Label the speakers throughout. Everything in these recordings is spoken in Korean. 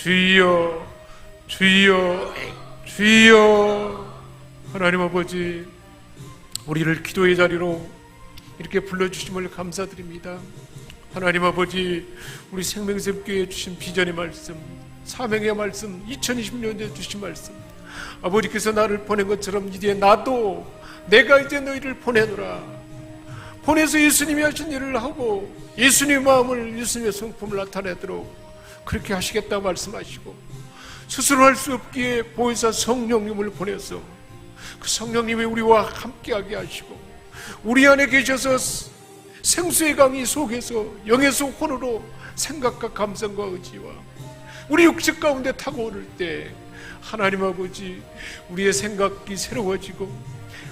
Speaker 1: 주여, 주여, 주여. 하나님 아버지, 우리를 기도의 자리로 이렇게 불러주심을 감사드립니다. 하나님 아버지, 우리 생명샘교회에 주신 비전의 말씀, 사명의 말씀, 2020년에 주신 말씀, 아버지께서 나를 보낸 것처럼 이제 나도 내가 이제 너희를 보내노라. 보내서 예수님이 하신 일을 하고 예수님의 마음을, 예수님의 성품을 나타내도록 그렇게 하시겠다 말씀하시고, 스스로 할 수 없기에 보혜사 성령님을 보내서 그 성령님이 우리와 함께하게 하시고, 우리 안에 계셔서 생수의 강이 속에서 영에서 혼으로 생각과 감성과 의지와 우리 육체 가운데 타고 오를 때 하나님 아버지, 우리의 생각이 새로워지고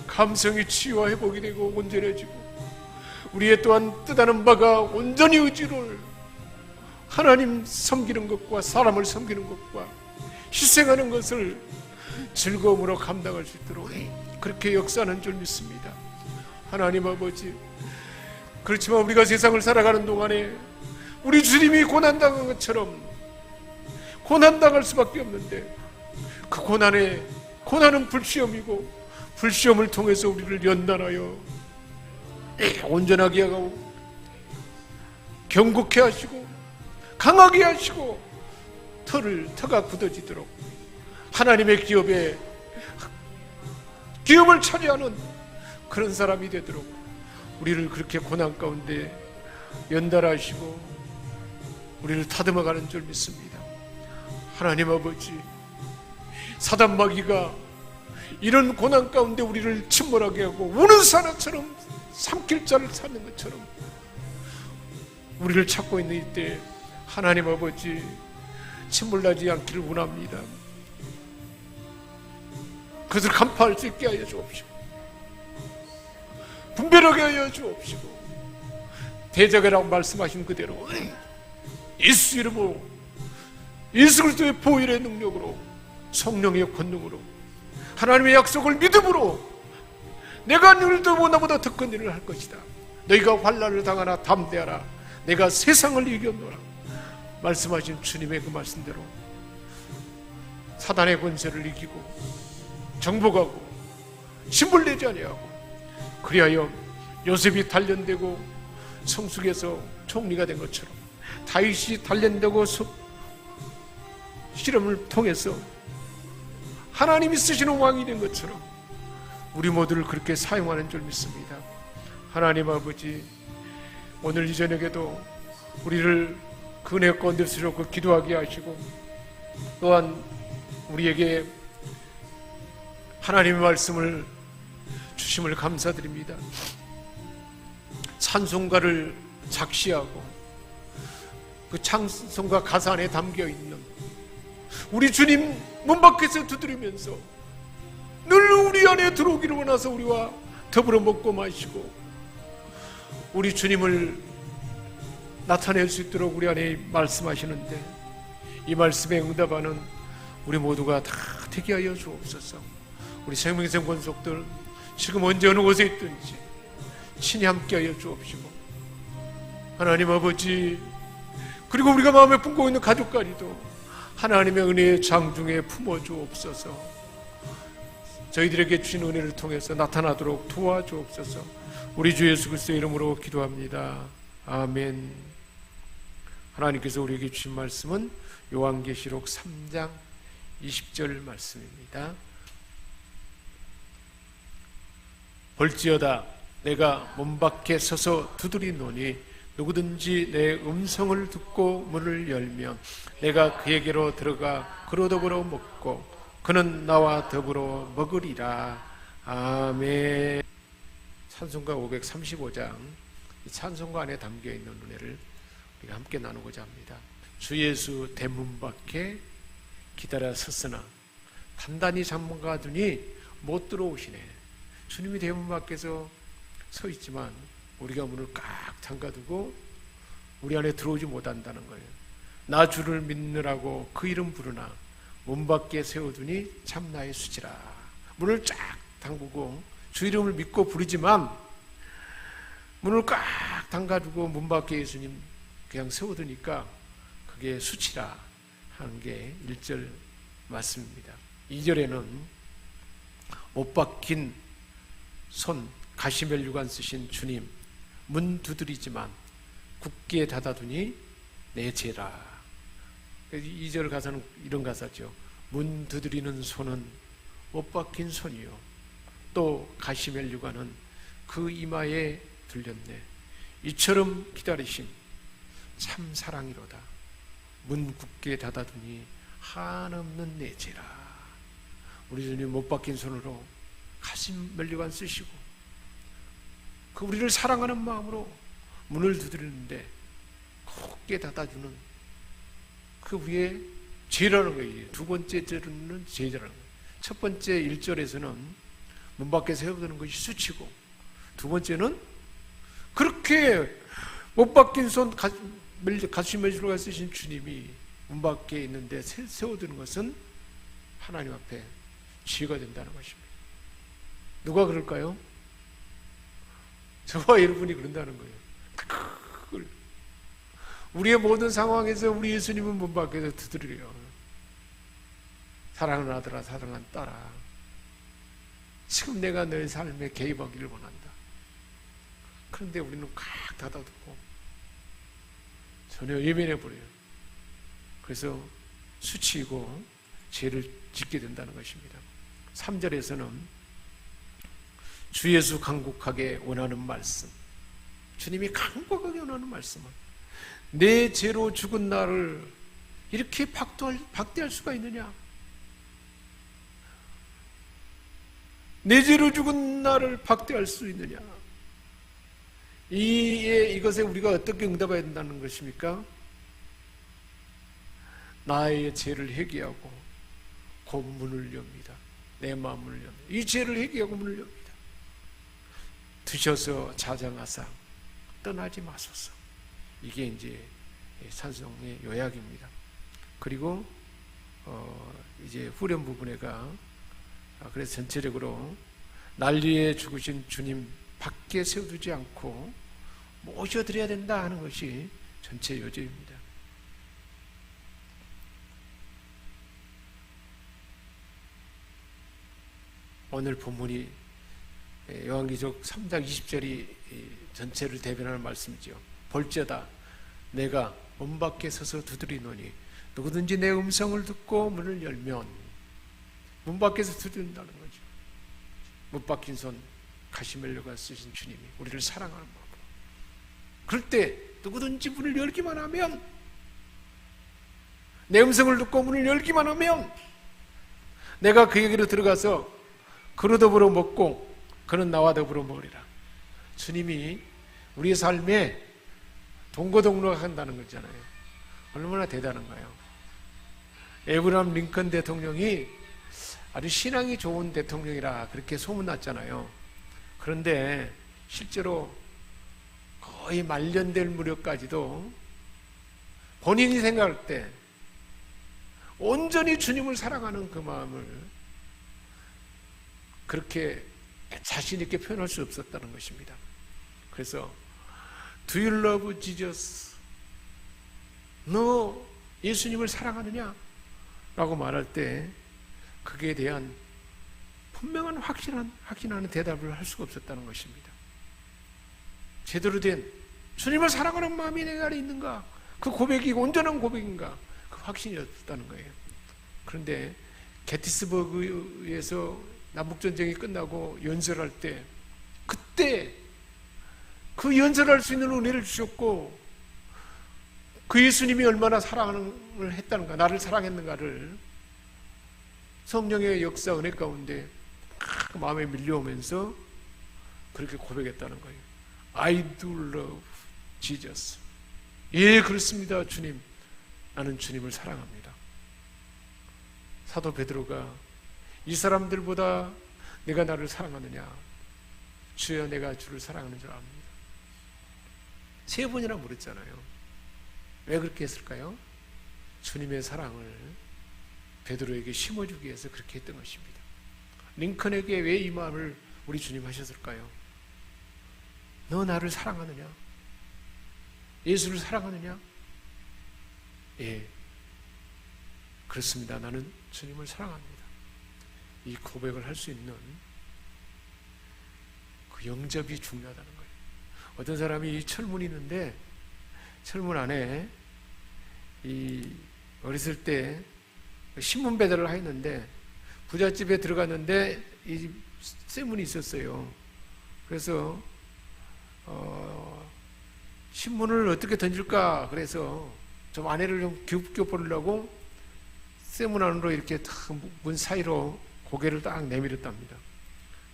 Speaker 1: 감성이 치유와 회복이 되고 온전해지고, 우리의 또한 뜻하는 바가 온전히 의지를 하나님 섬기는 것과 사람을 섬기는 것과 희생하는 것을 즐거움으로 감당할 수 있도록 그렇게 역사하는 줄 믿습니다. 하나님 아버지, 그렇지만 우리가 세상을 살아가는 동안에 우리 주님이 고난당한 것처럼 고난당할 수밖에 없는데, 그 고난은 불시험이고 불시험을 통해서 우리를 연단하여 온전하게 하고 경고케 하시고 강하게 하시고 터가 굳어지도록 하나님의 기업을 차지하는 그런 사람이 되도록 우리를 그렇게 고난 가운데 연달하시고 우리를 다듬어가는 줄 믿습니다. 하나님 아버지, 사단 마귀가 이런 고난 가운데 우리를 침몰하게 하고 우는 사람처럼 삼킬 자를 찾는 것처럼 우리를 찾고 있는 이때 하나님 아버지, 침몰나지 않기를 원합니다. 그것을 간파할 수 있게 하여 주옵시고 분별하게 하여 주옵시고, 대적이라고 말씀하신 그대로 예수 이름으로, 예수 그리스도의 보혈의 능력으로, 성령의 권능으로, 하나님의 약속을 믿음으로 내가 너희도 나보다 더 큰 일을 할 것이다. 너희가 환난을 당하나 담대하라. 내가 세상을 이겼노라. 말씀하신 주님의 그 말씀대로 사단의 권세를 이기고 정복하고 신불내지 아니하고, 그리하여 요셉이 단련되고 성숙에서 총리가 된 것처럼, 다윗이 단련되고 실험을 통해서 하나님이 쓰시는 왕이 된 것처럼 우리 모두를 그렇게 사용하는 줄 믿습니다. 하나님 아버지, 오늘 이 저녁에도 우리를 그 은혜 가운데 쓰려고 기도하게 하시고, 또한 우리에게 하나님의 말씀을 주심을 감사드립니다. 찬송가를 작시하고 그 찬송가 가사 안에 담겨있는 우리 주님 문 밖에서 두드리면서 늘 우리 안에 들어오기를 원해서 우리와 더불어 먹고 마시고 우리 주님을 나타낼 수 있도록 우리 안에 말씀하시는데, 이 말씀에 응답하는 우리 모두가 다 되게 하여 주옵소서. 우리 생명샘 권속들 지금 언제 어느 곳에 있든지 친히 함께 하여 주옵시고, 하나님 아버지, 그리고 우리가 마음에 품고 있는 가족까지도 하나님의 은혜의 장중에 품어 주옵소서. 저희들에게 주신 은혜를 통해서 나타나도록 도와주옵소서. 우리 주 예수 그리스도의 이름으로 기도합니다. 아멘. 하나님께서 우리에게 주신 말씀은 요한계시록 3장 20절 말씀입니다. 볼지어다 내가 문 밖에 서서 두드리노니 누구든지 내 음성을 듣고 문을 열면 내가 그에게로 들어가 그로 더불어 먹고 그는 나와 더불어 먹으리라. 아멘. 찬송가 535장, 이 찬송가 안에 담겨있는 은혜를 우리가 함께 나누고자 합니다. 주 예수 대문 밖에 기다려 섰으나 단단히 잠가두니 못 들어오시네. 주님이 대문 밖에서 서 있지만 우리가 문을 꽉 잠가두고 우리 안에 들어오지 못한다는 거예요. 나 주를 믿느라고 그 이름 부르나 문 밖에 세워두니 참 나의 수지라. 문을 쫙 잠그고 주 이름을 믿고 부르지만 문을 꽉 잠가두고 문 밖에 예수님 그냥 세워두니까 그게 수치라 하는 게 1절 말씀입니다. 2절에는 못 박힌 손, 가시멜 유관 쓰신 주님, 문 두드리지만 굳게 닫아두니 내 죄라. 2절 가사는 이런 가사죠. 문 두드리는 손은 못 박힌 손이요, 또 가시멜 유관은 그 이마에 들렸네. 이처럼 기다리심 참 사랑이로다. 문 굳게 닫아두니 한없는 내 죄라. 우리 주님 못 박힌 손으로 가시멜 유관 쓰시고 그 우리를 사랑하는 마음으로 문을 두드리는데 굳게 닫아주는 그 위에 죄라는 거예요. 두 번째 죄는 죄라는 거예요. 첫 번째 1절에서는 문 밖에 세워두는 것이 수치고, 두 번째는 그렇게 못 박힌 손 가시멜 유관 쓰신 주님이 문 밖에 있는데 세워두는 것은 하나님 앞에 죄가 된다는 것입니다. 누가 그럴까요? 저와 여러분이 그런다는 거예요. 우리의 모든 상황에서 우리 예수님은 문 밖에서 두드려요. 사랑하는 아들아, 사랑하는 딸아, 지금 내가 너의 삶에 개입하기를 원한다. 그런데 우리는 꽉 닫아두고 전혀 예민해버려요. 그래서 수치이고 죄를 짓게 된다는 것입니다. 3절에서는 주 예수 간곡하게 원하는 말씀, 주님이 간곡하게 원하는 말씀은 내 죄로 죽은 나를 이렇게 박대할 수가 있느냐? 내 죄로 죽은 나를 박대할 수 있느냐? 이것에 우리가 어떻게 응답해야 된다는 것입니까? 나의 죄를 회개하고 곧 문을 엽니다. 내 마음을 엽니다. 이 죄를 회개하고 문을 엽니다. 드셔서 자장하사 떠나지 마소서. 이게 이제 찬송의 요약입니다. 그리고 이제 후렴 부분에가 그래서 전체적으로 날 위해 죽으신 주님 밖에 세워두지 않고 모셔드려야 된다 하는 것이 전체 요지입니다. 오늘 본문이 요한계시록 3장 20절이 전체를 대변하는 말씀이죠. 볼지어다 내가 문 밖에 서서 두드리노니 누구든지 내 음성을 듣고 문을 열면, 문 밖에서 두드린다는 거죠. 못 박힌 손 가시멜 유관 쓰신 주님이 우리를 사랑하는 마음으로, 그럴 때 누구든지 문을 열기만 하면, 내 음성을 듣고 문을 열기만 하면 내가 그에게로 들어가서 그로 더불어 먹고 그는 나와 더불어 먹으리라. 주님이 우리의 삶에 동거동락한다는 거잖아요. 얼마나 대단한가요? 에브라함 링컨 대통령이 아주 신앙이 좋은 대통령이라 그렇게 소문났잖아요. 그런데 실제로 거의 말년될 무렵까지도 본인이 생각할 때 온전히 주님을 사랑하는 그 마음을 그렇게 자신 있게 표현할 수 없었다는 것입니다. 그래서 Do you love Jesus? 너 예수님을 사랑하느냐? 라고 말할 때 그에 대한 분명한 확신하는 대답을 할 수가 없었다는 것입니다. 제대로 된 주님을 사랑하는 마음이 내 안에 있는가? 그 고백이 온전한 고백인가? 그 확신이 없었다는 거예요. 그런데 게티스버그에서 남북전쟁이 끝나고 연설할 때, 그때 그 연설할 수 있는 은혜를 주셨고, 그 예수님이 얼마나 사랑을 했다는가, 나를 사랑했는가를 성령의 역사 은혜 가운데 마음에 밀려오면서 그렇게 고백했다는 거예요. I do love Jesus. 예, 그렇습니다, 주님. 나는 주님을 사랑합니다. 사도 베드로가 이 사람들보다 내가 나를 사랑하느냐? 주여, 내가 주를 사랑하는 줄 압니다. 3번이나 물었잖아요. 왜 그렇게 했을까요? 주님의 사랑을 베드로에게 심어주기 위해서 그렇게 했던 것입니다. 링컨에게 왜 이 마음을 우리 주님 하셨을까요? 너 나를 사랑하느냐? 예수를 사랑하느냐? 예. 그렇습니다. 나는 주님을 사랑합니다. 이 고백을 할 수 있는 그 영접이 중요하다는 거예요. 어떤 사람이 이 철문이 있는데 철문 안에 이 어렸을 때 신문 배달을 했는데 부잣집에 들어갔는데 이 쇠문이 있었어요. 그래서 신문을 어떻게 던질까 그래서 좀 아내를 좀 기웃겨 보려고 쇠문 안으로 이렇게 문 사이로 고개를 딱 내밀었답니다.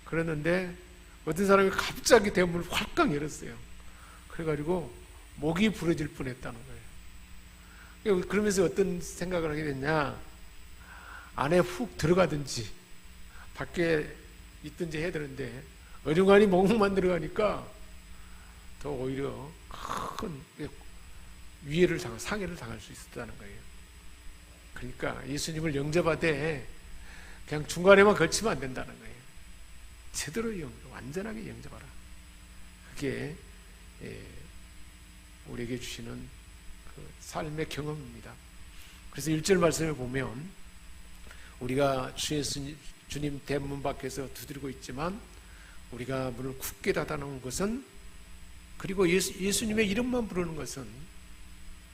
Speaker 1: 그랬는데 어떤 사람이 갑자기 대문을 활깍 열었어요. 그래가지고 목이 부러질 뻔했다는 거예요. 그러면서 어떤 생각을 하게 됐냐, 안에 훅 들어가든지 밖에 있든지 해야 되는데 어중간히 목만 들어가니까 더 오히려 큰 위해를 상해를 당할 수 있었다는 거예요. 그러니까 예수님을 영접하되 그냥 중간에만 걸치면 안 된다는 거예요. 제대로 완전하게 영접하라. 그게 우리에게 주시는 그 삶의 경험입니다. 그래서 1절 말씀을 보면 우리가 주님 대문 밖에서 두드리고 있지만 우리가 문을 굳게 닫아놓은 것은, 그리고 예수님의 이름만 부르는 것은,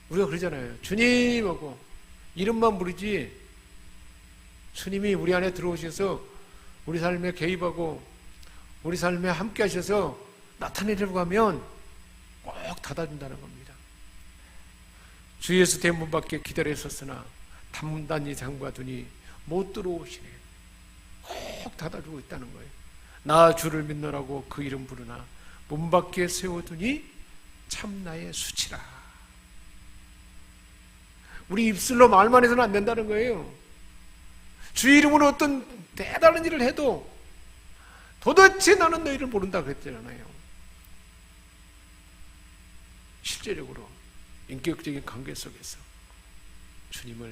Speaker 1: 우리가 그러잖아요. 주님 하고 이름만 부르지 주님이 우리 안에 들어오셔서 우리 삶에 개입하고 우리 삶에 함께 하셔서 나타내려고 하면 꼭 닫아준다는 겁니다. 주 예수 대문 밖에 기다려 있었으나 단문단이 잠가두니 못 들어오시네. 꼭 닫아주고 있다는 거예요. 나 주를 믿노라고 그 이름 부르나 문 밖에 세워두니 참 나의 수치라. 우리 입술로 말만 해서는 안 된다는 거예요. 주 이름으로 어떤 대단한 일을 해도 도대체 나는 너희를 모른다 그랬잖아요. 실제적으로 인격적인 관계 속에서 주님을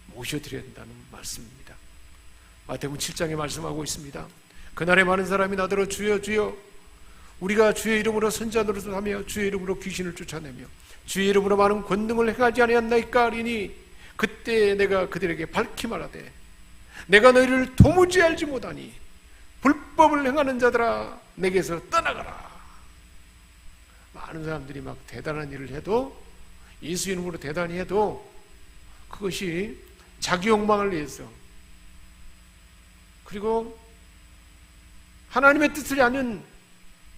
Speaker 1: 모셔드려야 된다는 말씀입니다. 마태복음 7장에 말씀하고 있습니다. 그날에 많은 사람이 나더러 주여 주여 우리가 주의 이름으로 선자 노릇을 하며 주의 이름으로 귀신을 쫓아내며 주의 이름으로 많은 권능을 행하지 아니했나이까 하리니 그때 내가 그들에게 밝히 말하되 내가 너희를 도무지 알지 못하니 불법을 행하는 자들아 내게서 떠나가라. 많은 사람들이 막 대단한 일을 해도, 예수 이름으로 대단히 해도 그것이 자기 욕망을 위해서, 그리고 하나님의 뜻을 아는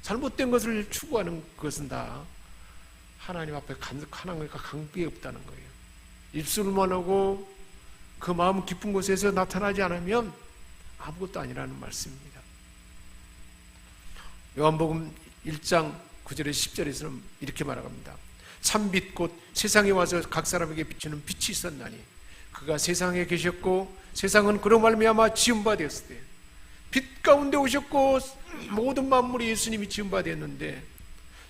Speaker 1: 잘못된 것을 추구하는 것은 다 하나님 앞에 하나님과 관계 없다는 거예요. 입술만 하고 그 마음 깊은 곳에서 나타나지 않으면 아무것도 아니라는 말씀입니다. 요한복음 1장 9절에 10절에서는 이렇게 말합니다. 참빛 곧 세상에 와서 각 사람에게 비추는 빛이 있었나니 그가 세상에 계셨고 세상은 그로 말미암아 지은 바 되었을 때 빛 가운데 오셨고 모든 만물이 예수님이 지은 바 되었는데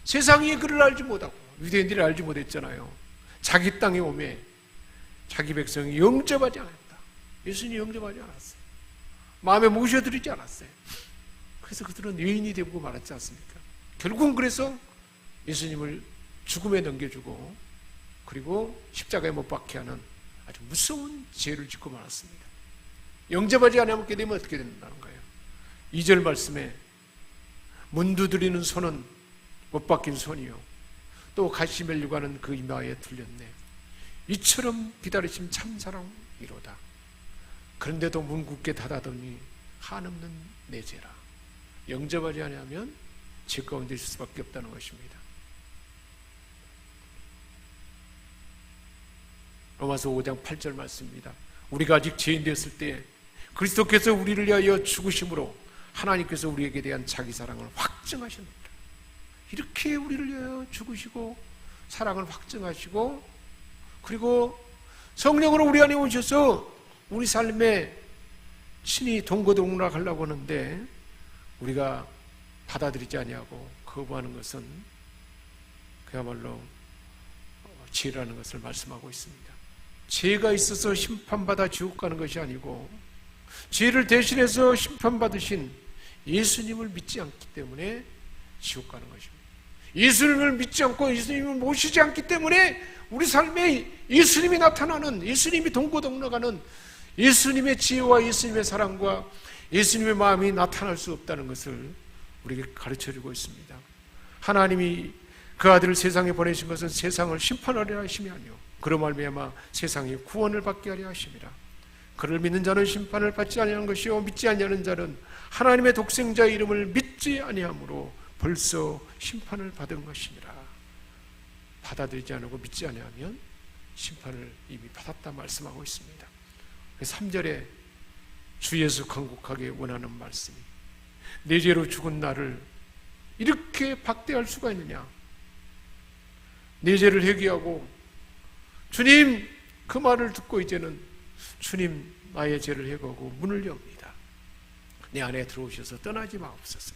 Speaker 1: 세상이 그를 알지 못하고, 유대인들이 알지 못했잖아요. 자기 땅에 오매 자기 백성이 영접하지 않았다. 예수님이 영접하지 않았어요. 마음에 모셔드리지 않았어요. 그래서 그들은 유인이 되고 말았지 않습니까? 결국은 그래서 예수님을 죽음에 넘겨주고 그리고 십자가에 못 박게 하는 아주 무서운 죄를 짓고 말았습니다. 영접하지 않게 되면 어떻게 된다는 거예요? 2절 말씀에 문 두드리는 손은 못 박힌 손이요 또 가시 멜리고 하는 그 이마에 들렸네. 이처럼 기다리심 참사랑이로다. 그런데도 문 굳게 닫아두니 한없는 내 죄라. 영접하지 않으면 죄 가운데 있을 수밖에 없다는 것입니다. 로마서 5장 8절 말씀입니다. 우리가 아직 죄인 되었을 때 그리스도께서 우리를 위하여 죽으심으로 하나님께서 우리에게 대한 자기 사랑을 확증하셨느니라. 이렇게 우리를 위하여 죽으시고 사랑을 확증하시고 그리고 성령으로 우리 안에 오셔서 우리 삶에 친히 동거동락하려고 하는데 우리가 받아들이지 아니하고 거부하는 것은 그야말로 죄라는 것을 말씀하고 있습니다. 죄가 있어서 심판받아 지옥 가는 것이 아니고 죄를 대신해서 심판받으신 예수님을 믿지 않기 때문에 지옥 가는 것입니다. 예수님을 믿지 않고 예수님을 모시지 않기 때문에 우리 삶에 예수님이 나타나는, 예수님이 동고동락하는 예수님의 지혜와 예수님의 사랑과 예수님의 마음이 나타날 수 없다는 것을 우리에게 가르쳐주고 있습니다. 하나님이 그 아들을 세상에 보내신 것은 세상을 심판하려 하심이 아니요 그로 말미암아 세상이 구원을 받게 하려 하심이라. 그를 믿는 자는 심판을 받지 아니하는 것이요 믿지 아니하는 자는 하나님의 독생자의 이름을 믿지 아니하므로 벌써 심판을 받은 것이니라. 받아들이지 않고 믿지 아니하면 심판을 이미 받았다 말씀하고 있습니다. 3절에 주 예수 간곡하게 원하는 말씀이, 내 죄로 죽은 나를 이렇게 박대할 수가 있느냐. 내 죄를 회개하고 주님, 그 말을 듣고 이제는 주님 나의 죄를 회개하고 문을 엽니다. 내 안에 들어오셔서 떠나지 마옵소서.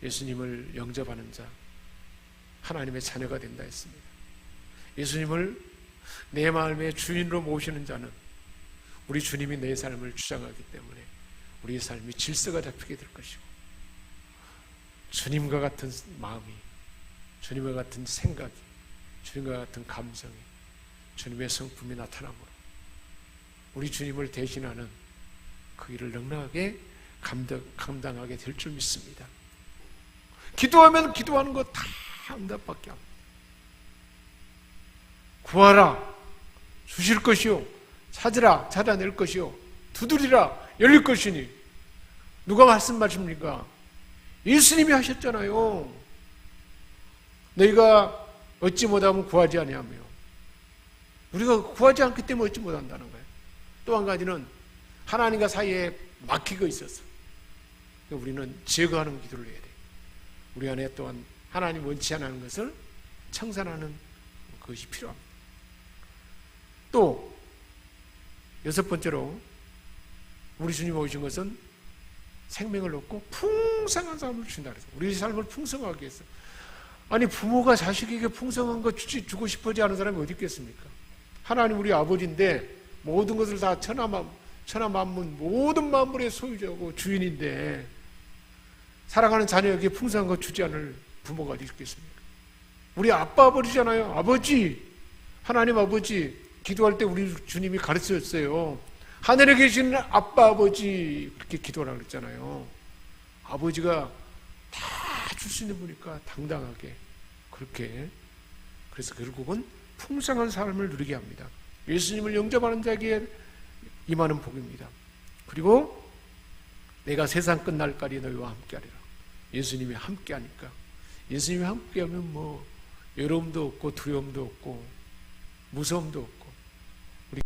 Speaker 1: 예수님을 영접하는 자 하나님의 자녀가 된다 했습니다. 예수님을 내 마음의 주인으로 모시는 자는 우리 주님이 내 삶을 주장하기 때문에 우리의 삶이 질서가 잡히게 될 것이고, 주님과 같은 마음이, 주님과 같은 생각이, 주님과 같은 감성이, 주님의 성품이 나타나므로 우리 주님을 대신하는 그 일을 넉넉하게 감당하게 될 줄 믿습니다. 기도하면 기도하는 거 다 응답받게 합니다. 구하라 주실 것이요, 찾으라 찾아낼 것이요, 두드리라 열릴 것이니. 누가 말씀하십니까? 예수님이 하셨잖아요. 너희가 얻지 못하면 구하지 아니하며. 우리가 구하지 않기 때문에 얻지 못한다는 거예요. 또 한 가지는 하나님과 사이에 막히고 있어서 우리는 제거하는 기도를 해야 돼요. 우리 안에 또한 하나님 원치 않는 것을 청산하는 것이 필요합니다. 또 6번째로 우리 주님 오신 것은 생명을 얻고 풍성한 삶을 주신다 그랬어요. 우리 삶을 풍성하게 위해서. 아니, 부모가 자식에게 풍성한 거 주고 싶어지 않은 사람이 어디 있겠습니까? 하나님 우리 아버지인데 모든 것을 다 천하만문 모든 만물의 소유자고 주인인데 사랑하는 자녀에게 풍성한 거 주지 않을 부모가 어디 있겠습니까? 우리 아빠 아버지잖아요. 아버지, 하나님 아버지. 기도할 때 우리 주님이 가르쳤어요. 하늘에 계시는 아빠 아버지, 그렇게 기도하라고 그랬잖아요. 아버지가 다 줄 수 있는 분이니까 당당하게 그렇게, 그래서 결국은 풍성한 삶을 누리게 합니다. 예수님을 영접하는 자에게 임하는 복입니다. 그리고 내가 세상 끝날까지 너희와 함께하리라. 예수님이 함께하니까, 예수님이 함께하면 뭐 외로움도 없고 두려움도 없고 무서움도 없고